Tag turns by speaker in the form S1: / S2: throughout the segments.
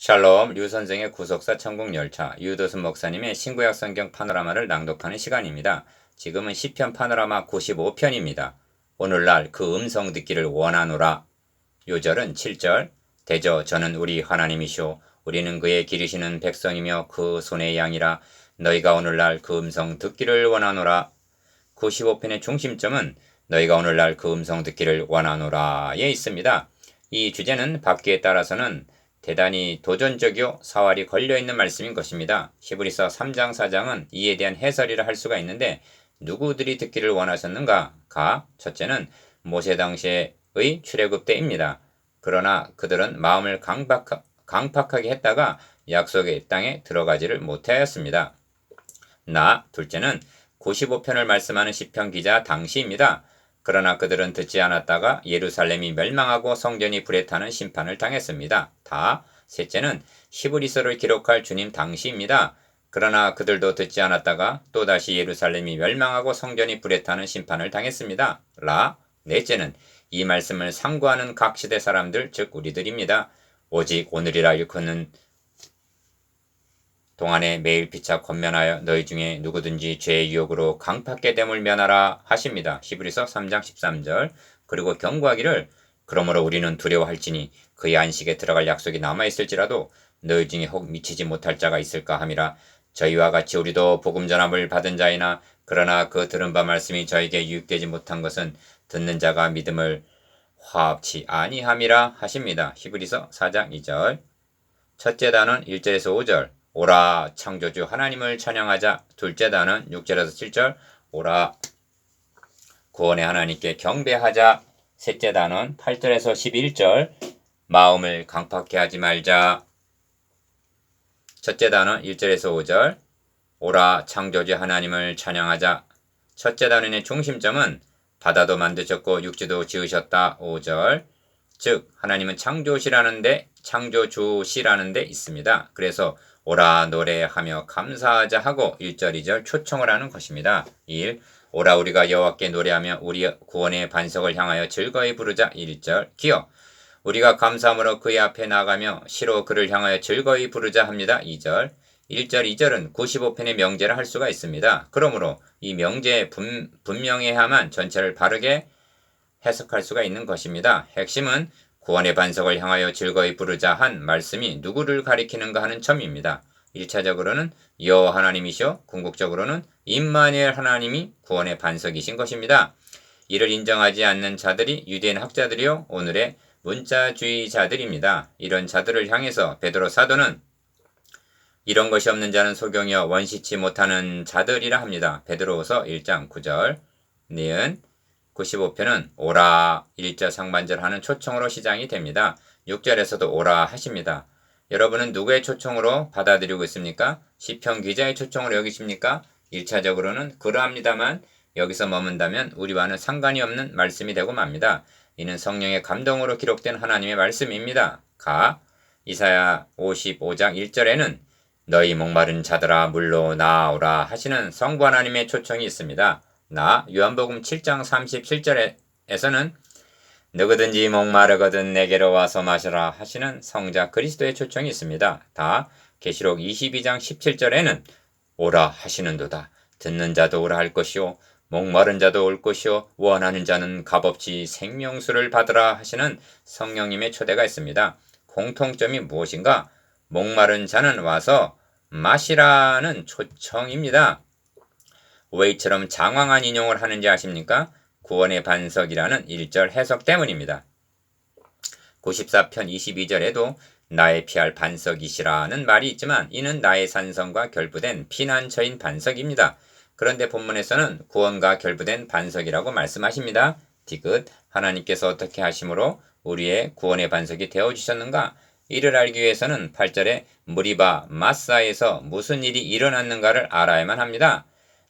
S1: 샬롬 류선생의 구속사 천국열차 유도순 목사님의 신구약 성경 파노라마를 낭독하는 시간입니다. 지금은 시편 파노라마 95편입니다. 오늘날 그 음성 듣기를 원하노라. 요절은 7절 대저 저는 우리 하나님이시오 우리는 그의 기르시는 백성이며 그 손의 양이라 너희가 오늘날 그 음성 듣기를 원하노라. 95편의 중심점은 너희가 오늘날 그 음성 듣기를 원하노라에 있습니다. 이 주제는 받기에 따라서는 대단히 도전적이요 사활이 걸려있는 말씀인 것입니다. 히브리서 3장 4장은 이에 대한 해설이라 할 수가 있는데 누구들이 듣기를 원하셨는가? 첫째는 모세 당시의 출애굽 때입니다. 그러나 그들은 마음을 강팍하게 했다가 약속의 땅에 들어가지를 못하였습니다. 둘째는 95편을 말씀하는 시편 기자 당시입니다. 그러나 그들은 듣지 않았다가 예루살렘이 멸망하고 성전이 불에 타는 심판을 당했습니다. 셋째는 히브리서를 기록할 주님 당시입니다. 그러나 그들도 듣지 않았다가 또다시 예루살렘이 멸망하고 성전이 불에 타는 심판을 당했습니다. 넷째는 이 말씀을 상고하는 각 시대 사람들 즉 우리들입니다. 오직 오늘이라 일컫는 동안에 매일 피차 권면하여 너희 중에 누구든지 죄의 유혹으로 강팍게 됨을 면하라 하십니다. 히브리서 3장 13절. 그리고 경고하기를 그러므로 우리는 두려워할지니 그의 안식에 들어갈 약속이 남아있을지라도 너희 중에 혹 미치지 못할 자가 있을까 함이라. 저희와 같이 우리도 복음 전함을 받은 자이나 그러나 그 들은 바 말씀이 저에게 유익되지 못한 것은 듣는 자가 믿음을 화합치 아니함이라 하십니다. 히브리서 4장 2절. 첫째 단은 1절에서 5절 오라 창조주 하나님을 찬양하자. 둘째 단은 6절에서 7절 오라 구원의 하나님께 경배하자. 셋째 단은 8절에서 11절 마음을 강팍해 하지 말자. 첫째 단은 1절에서 5절 오라 창조주 하나님을 찬양하자. 첫째 단원의 중심점은 바다도 만드셨고 육지도 지으셨다. 5절 즉 하나님은 창조시라는데 창조주시라는데 있습니다. 그래서 오라 노래하며 감사하자 하고 1절 2절 초청을 하는 것입니다. 1. 오라 우리가 여호와께 노래하며 우리 구원의 반석을 향하여 즐거이 부르자. 1절 기어 우리가 감사함으로 그의 앞에 나가며 시로 그를 향하여 즐거이 부르자 합니다. 2절 1절 2절은 95편의 명제를 할 수가 있습니다. 그러므로 이 명제에 분명해야만 전체를 바르게 해석할 수가 있는 것입니다. 핵심은 구원의 반석을 향하여 즐거이 부르자 한 말씀이 누구를 가리키는가 하는 점입니다. 1차적으로는 여호와 하나님이시오 궁극적으로는 임마누엘 하나님이 구원의 반석이신 것입니다. 이를 인정하지 않는 자들이 유대인 학자들이요 오늘의 문자주의자들입니다. 이런 자들을 향해서 베드로 사도는 이런 것이 없는 자는 소경이여 원시치 못하는 자들이라 합니다. 베드로후서 1장 9절 니은 95편은 오라 1절 상반절 하는 초청으로 시작이 됩니다. 6절에서도 오라 하십니다. 여러분은 누구의 초청으로 받아들이고 있습니까? 시편 기자의 초청으로 여기십니까? 1차적으로는 그러합니다만 여기서 머문다면 우리와는 상관이 없는 말씀이 되고 맙니다. 이는 성령의 감동으로 기록된 하나님의 말씀입니다. 이사야 55장 1절에는 너희 목마른 자들아 물로 나오라 하시는 성부 하나님의 초청이 있습니다. 요한복음 7장 37절에서는 누구든지 목마르거든 내게로 와서 마셔라 하시는 성자 그리스도의 초청이 있습니다. 계시록 22장 17절에는 오라 하시는도다. 듣는 자도 오라 할 것이요 목마른 자도 올 것이요 원하는 자는 값없이 생명수를 받으라 하시는 성령님의 초대가 있습니다. 공통점이 무엇인가? 목마른 자는 와서 마시라는 초청입니다. 왜 이처럼 장황한 인용을 하는지 아십니까? 구원의 반석이라는 1절 해석 때문입니다. 94편 22절에도 나의 피할 반석이시라는 말이 있지만 이는 나의 산성과 결부된 피난처인 반석입니다. 그런데 본문에서는 구원과 결부된 반석이라고 말씀하십니다. 디귿 하나님께서 어떻게 하심으로 우리의 구원의 반석이 되어주셨는가? 이를 알기 위해서는 8절에 무리바 마사에서 무슨 일이 일어났는가를 알아야만 합니다.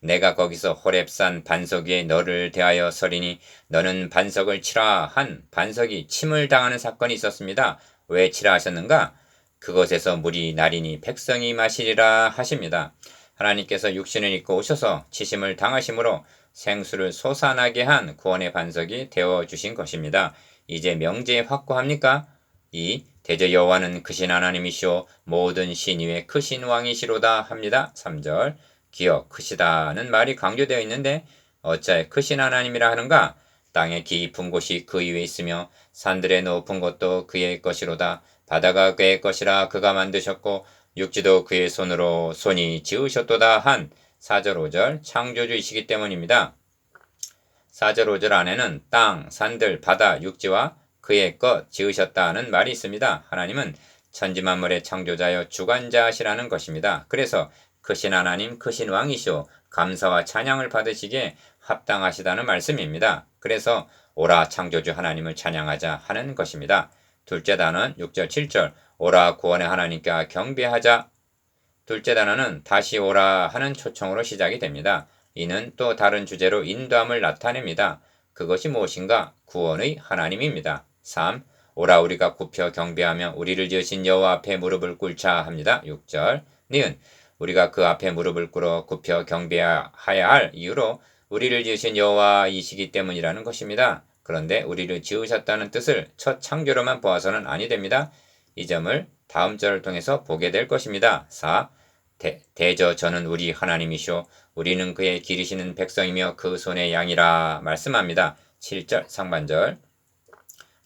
S1: 내가 거기서 호렙산 반석 위에 너를 대하여 서리니 너는 반석을 치라 한 반석이 침을 당하는 사건이 있었습니다. 왜 치라 하셨는가? 그것에서 물이 나리니 백성이 마시리라 하십니다. 하나님께서 육신을 입고 오셔서 치심을 당하심으로 생수를 솟아나게 한 구원의 반석이 되어주신 것입니다. 이제 명제 확고합니까? 이 대저 여호와는 크신 하나님이시오 모든 신 위에 크신 왕이시로다 합니다. 3절 기어 크시다는 말이 강조되어 있는데 어찌하여 크신 하나님이라 하는가? 땅의 깊은 곳이 그 위에 있으며 산들의 높은 곳도 그의 것이로다. 바다가 그의 것이라 그가 만드셨고 육지도 그의 손이 지으셨도다 한 4절 5절 창조주이시기 때문입니다. 4절 5절 안에는 땅, 산들, 바다, 육지와 그의 것 지으셨다는 말이 있습니다. 하나님은 천지만물의 창조자여 주관자시라는 것입니다. 그래서 크신 하나님, 크신 왕이시오 감사와 찬양을 받으시기에 합당하시다는 말씀입니다. 그래서 오라 창조주 하나님을 찬양하자 하는 것입니다. 둘째 단어는 6절 7절 오라 구원의 하나님께 경배하자. 둘째 단어는 다시 오라 하는 초청으로 시작이 됩니다. 이는 또 다른 주제로 인도함을 나타냅니다. 그것이 무엇인가? 구원의 하나님입니다. 3. 오라 우리가 굽혀 경배하며 우리를 지으신 여호와 앞에 무릎을 꿇자 합니다. 6절 니은 우리가 그 앞에 무릎을 꿇어 굽혀 경배해야 할 이유로 우리를 지으신 여호와이시기 때문이라는 것입니다. 그런데 우리를 지으셨다는 뜻을 첫 창조로만 보아서는 아니 됩니다. 이 점을 다음 절을 통해서 보게 될 것입니다. 4. 대저 저는 우리 하나님이시오 우리는 그의 기르시는 백성이며 그 손의 양이라 말씀합니다. 7절 상반절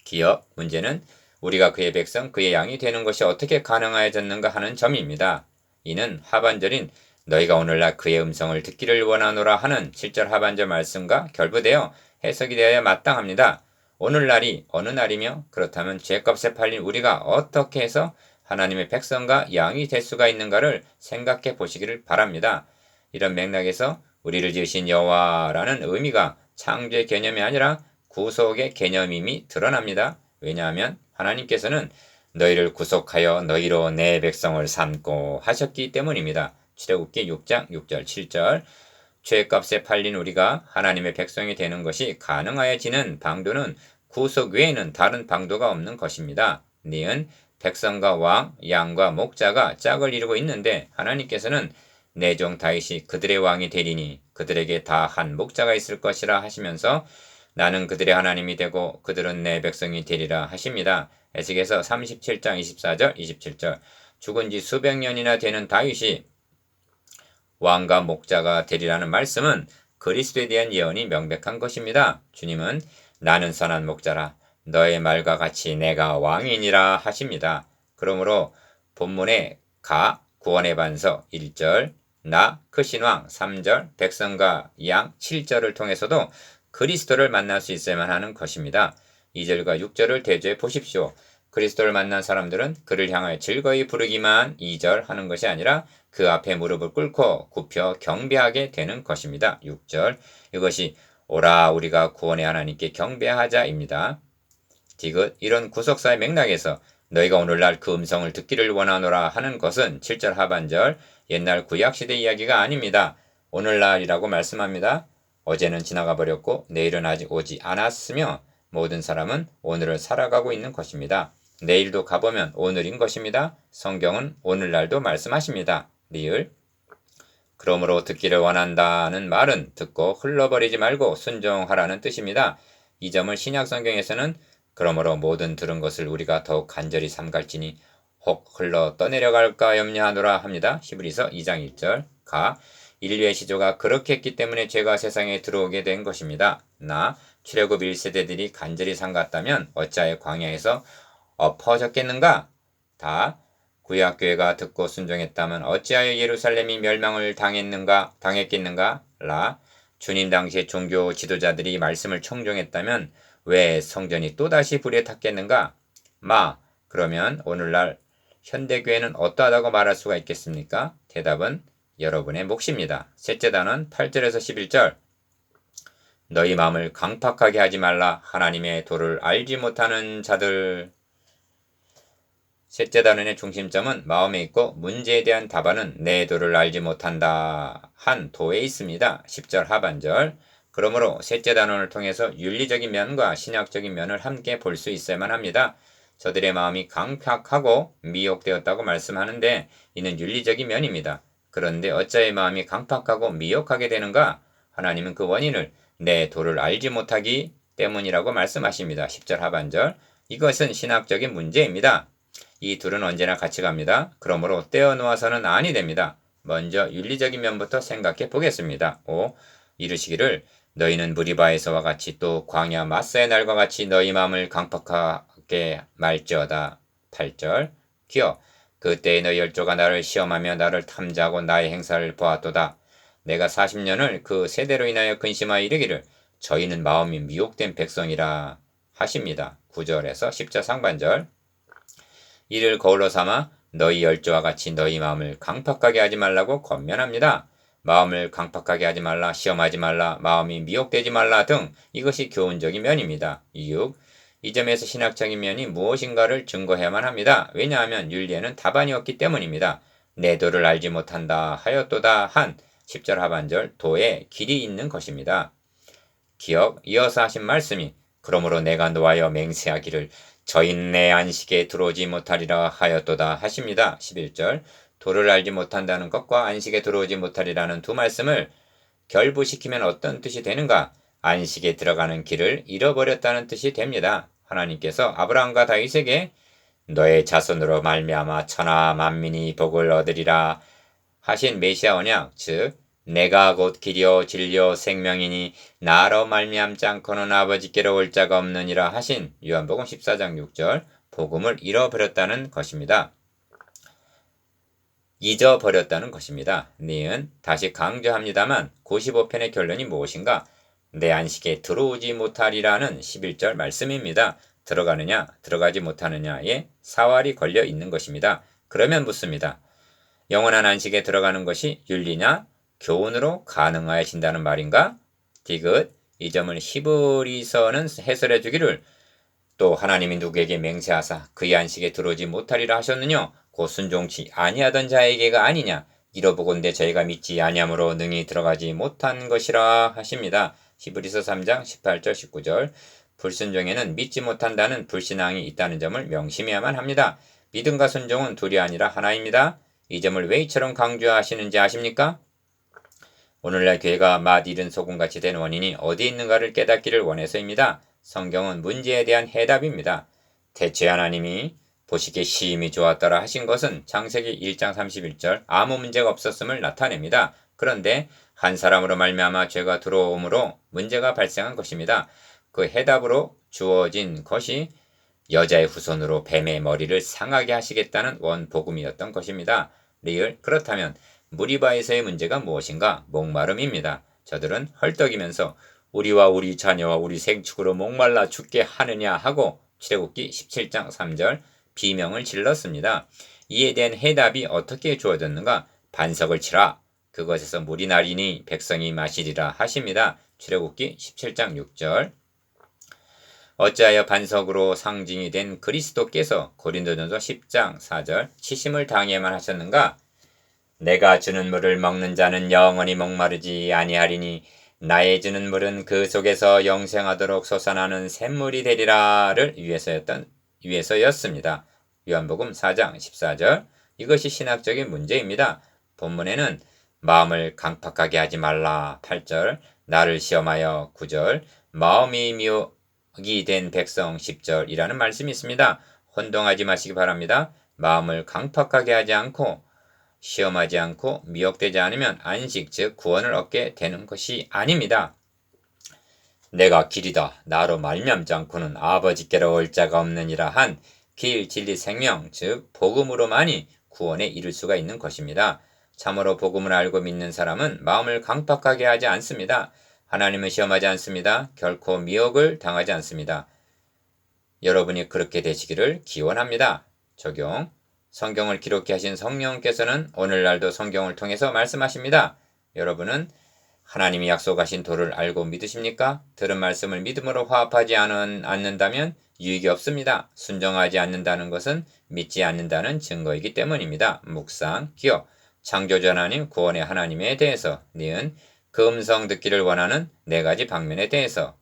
S1: 기업 문제는 우리가 그의 백성 그의 양이 되는 것이 어떻게 가능하여졌는가 하는 점입니다. 이는 하반절인 너희가 오늘날 그의 음성을 듣기를 원하노라 하는 7절 하반절 말씀과 결부되어 해석이 되어야 마땅합니다. 오늘날이 어느 날이며 그렇다면 죄값에 팔린 우리가 어떻게 해서 하나님의 백성과 양이 될 수가 있는가를 생각해 보시기를 바랍니다. 이런 맥락에서 우리를 지으신 여호와라는 의미가 창조의 개념이 아니라 구속의 개념임이 드러납니다. 왜냐하면 하나님께서는 너희를 구속하여 너희로 내 백성을 삼고 하셨기 때문입니다. 출애굽기 6장 6절 7절 죄값에 팔린 우리가 하나님의 백성이 되는 것이 가능하여지는 방도는 구속 외에는 다른 방도가 없는 것입니다. 니은 백성과 왕, 양과 목자가 짝을 이루고 있는데 하나님께서는 내 종 다윗이 그들의 왕이 되리니 그들에게 다 한 목자가 있을 것이라 하시면서 나는 그들의 하나님이 되고 그들은 내 백성이 되리라 하십니다. 에스겔서 37장 24절 27절 죽은 지 수백 년이나 되는 다윗이 왕과 목자가 되리라는 말씀은 그리스도에 대한 예언이 명백한 것입니다. 주님은 나는 선한 목자라 너의 말과 같이 내가 왕이니라 하십니다. 그러므로 본문의 가 구원의 반석 1절 나 크신 왕 3절 백성과 양 7절을 통해서도 그리스도를 만날 수 있어야만 하는 것입니다. 2절과 6절을 대조해 보십시오. 그리스도를 만난 사람들은 그를 향하여 즐거이 부르기만 2절 하는 것이 아니라 그 앞에 무릎을 꿇고 굽혀 경배하게 되는 것입니다. 6절 이것이 오라 우리가 구원의 하나님께 경배하자입니다. 디귿 이런 구속사의 맥락에서 너희가 오늘날 그 음성을 듣기를 원하노라 하는 것은 7절 하반절 옛날 구약시대 이야기가 아닙니다. 오늘날이라고 말씀합니다. 어제는 지나가 버렸고 내일은 아직 오지 않았으며 모든 사람은 오늘을 살아가고 있는 것입니다. 내일도 가보면 오늘인 것입니다. 성경은 오늘날도 말씀하십니다. 리을 그러므로 듣기를 원한다는 말은 듣고 흘러버리지 말고 순종하라는 뜻입니다. 이 점을 신약 성경에서는 그러므로 모든 들은 것을 우리가 더욱 간절히 삼갈지니 혹 흘러 떠내려갈까 염려하노라 합니다. 히브리서 2장 1절 가 인류의 시조가 그렇게 했기 때문에 죄가 세상에 들어오게 된 것입니다. 나 출애굽 1세대들이 간절히 삼갔다면 어찌하여 광야에서 엎어졌겠는가? 다 구약교회가 듣고 순종했다면 어찌하여 예루살렘이 멸망을 당했겠는가? 라 주님 당시의 종교 지도자들이 말씀을 청종했다면 왜 성전이 또다시 불에 탔겠는가? 마 그러면 오늘날 현대교회는 어떠하다고 말할 수가 있겠습니까? 대답은 여러분의 몫입니다. 셋째 단원 8절에서 11절 너희 마음을 강팍하게 하지 말라 하나님의 도를 알지 못하는 자들 셋째 단원의 중심점은 마음에 있고 문제에 대한 답안은 내 도를 알지 못한다 한 도에 있습니다. 10절 하반절 그러므로 셋째 단원을 통해서 윤리적인 면과 신학적인 면을 함께 볼 수 있어야만 합니다. 저들의 마음이 강팍하고 미혹되었다고 말씀하는데 이는 윤리적인 면입니다. 그런데 어찌하여 마음이 강팍하고 미혹하게 되는가? 하나님은 그 원인을 내 도를 알지 못하기 때문이라고 말씀하십니다. 10절 하반절 이것은 신학적인 문제입니다. 이 둘은 언제나 같이 갑니다. 그러므로 떼어놓아서는 아니 됩니다. 먼저 윤리적인 면부터 생각해 보겠습니다. 5. 이르시기를 너희는 무리바에서와 같이 또 광야 마사의 날과 같이 너희 마음을 강팍하게 말지어다. 8절 기어 그때의 너희 열조가 나를 시험하며 나를 탐지하고 나의 행사를 보았도다. 내가 40년을 그 세대로 인하여 근심하여 이르기를 저희는 마음이 미혹된 백성이라 하십니다. 9절에서 10절 상반절 이를 거울로 삼아 너희 열조와 같이 너희 마음을 강팍하게 하지 말라고 권면합니다. 마음을 강팍하게 하지 말라, 시험하지 말라, 마음이 미혹되지 말라 등 이것이 교훈적인 면입니다. 6. 이 점에서 신학적인 면이 무엇인가를 증거해야만 합니다. 왜냐하면 윤리에는 답안이 없기 때문입니다. 내 도를 알지 못한다 하였도다 한 10절 하반절 도에 길이 있는 것입니다. 기억 이어서 하신 말씀이 그러므로 내가 노하여 맹세하기를 저인 내 안식에 들어오지 못하리라 하였도다 하십니다. 11절 도를 알지 못한다는 것과 안식에 들어오지 못하리라는 두 말씀을 결부시키면 어떤 뜻이 되는가? 안식에 들어가는 길을 잃어버렸다는 뜻이 됩니다. 하나님께서 아브라함과 다윗에게 너의 자손으로 말미암아 천하 만민이 복을 얻으리라 하신 메시아 언약 즉 내가 곧 길이요 진리요 생명이니 나로 말미암지 않고는 아버지께로 올 자가 없느니라 하신 요한복음 14장 6절 복음을 잃어버렸다는 것입니다. 잊어버렸다는 것입니다. 니은 다시 강조합니다만 95편의 결론이 무엇인가? 내 안식에 들어오지 못하리라는 11절 말씀입니다. 들어가느냐 들어가지 못하느냐에 사활이 걸려 있는 것입니다. 그러면 묻습니다. 영원한 안식에 들어가는 것이 윤리냐 교훈으로 가능하여진다는 말인가? 디귿 이 점을 히브리서는 해설해 주기를 또 하나님이 누구에게 맹세하사 그의 안식에 들어오지 못하리라 하셨느냐 곧 순종치 아니하던 자에게가 아니냐 이러보건대 저희가 믿지 아니함으로 능히 들어가지 못한 것이라 하십니다. 히브리서 3장 18절 19절 불순종에는 믿지 못한다는 불신앙이 있다는 점을 명심해야만 합니다. 믿음과 순종은 둘이 아니라 하나입니다. 이 점을 왜 이처럼 강조하시는지 아십니까? 오늘날 교회가 맛 잃은 소금같이 된 원인이 어디 있는가를 깨닫기를 원해서입니다. 성경은 문제에 대한 해답입니다. 대체 하나님이 보시기에 심히 좋았더라 하신 것은 창세기 1장 31절 아무 문제가 없었음을 나타냅니다. 그런데 한 사람으로 말미암아 죄가 들어옴으로 문제가 발생한 것입니다. 그 해답으로 주어진 것이 여자의 후손으로 뱀의 머리를 상하게 하시겠다는 원복음이었던 것입니다. 리을 그렇다면 무리바에서의 문제가 무엇인가? 목마름입니다. 저들은 헐떡이면서 우리와 우리 자녀와 우리 생축으로 목말라 죽게 하느냐 하고 출애굽기 17장 3절 비명을 질렀습니다. 이에 대한 해답이 어떻게 주어졌는가? 반석을 치라. 그것에서 물이 나리니 백성이 마시리라 하십니다. 출애굽기 17장 6절 어찌하여 반석으로 상징이 된 그리스도께서 고린도전서 10장 4절 치심을 당해야만 하셨는가? 내가 주는 물을 먹는 자는 영원히 목마르지 아니하리니 나의 주는 물은 그 속에서 영생하도록 솟아나는 샘물이 되리라를 위해서였습니다. 요한복음 4장 14절 이것이 신학적인 문제입니다. 본문에는 마음을 강팍하게 하지 말라 8절 나를 시험하여 9절 마음이 미혹이 된 백성 10절이라는 말씀이 있습니다. 혼동하지 마시기 바랍니다. 마음을 강팍하게 하지 않고 시험하지 않고 미혹되지 않으면 안식 즉 구원을 얻게 되는 것이 아닙니다. 내가 길이다 나로 말미암지 않고는 아버지께로 올 자가 없느니라 한 길 진리 생명 즉 복음으로만이 구원에 이를 수가 있는 것입니다. 참으로 복음을 알고 믿는 사람은 마음을 강팍하게 하지 않습니다. 하나님을 시험하지 않습니다. 결코 미혹을 당하지 않습니다. 여러분이 그렇게 되시기를 기원합니다. 적용 성경을 기록해 하신 성령께서는 오늘날도 성경을 통해서 말씀하십니다. 여러분은 하나님이 약속하신 도를 알고 믿으십니까? 들은 말씀을 믿음으로 화합하지 않는다면 유익이 없습니다. 순종하지 않는다는 것은 믿지 않는다는 증거이기 때문입니다. 묵상, 기억, 창조주 하나님, 구원의 하나님에 대해서 니은 그 음성 듣기를 원하는 네 가지 방면에 대해서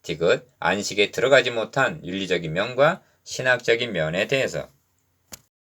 S1: 디귿 안식에 들어가지 못한 윤리적인 면과 신학적인 면에 대해서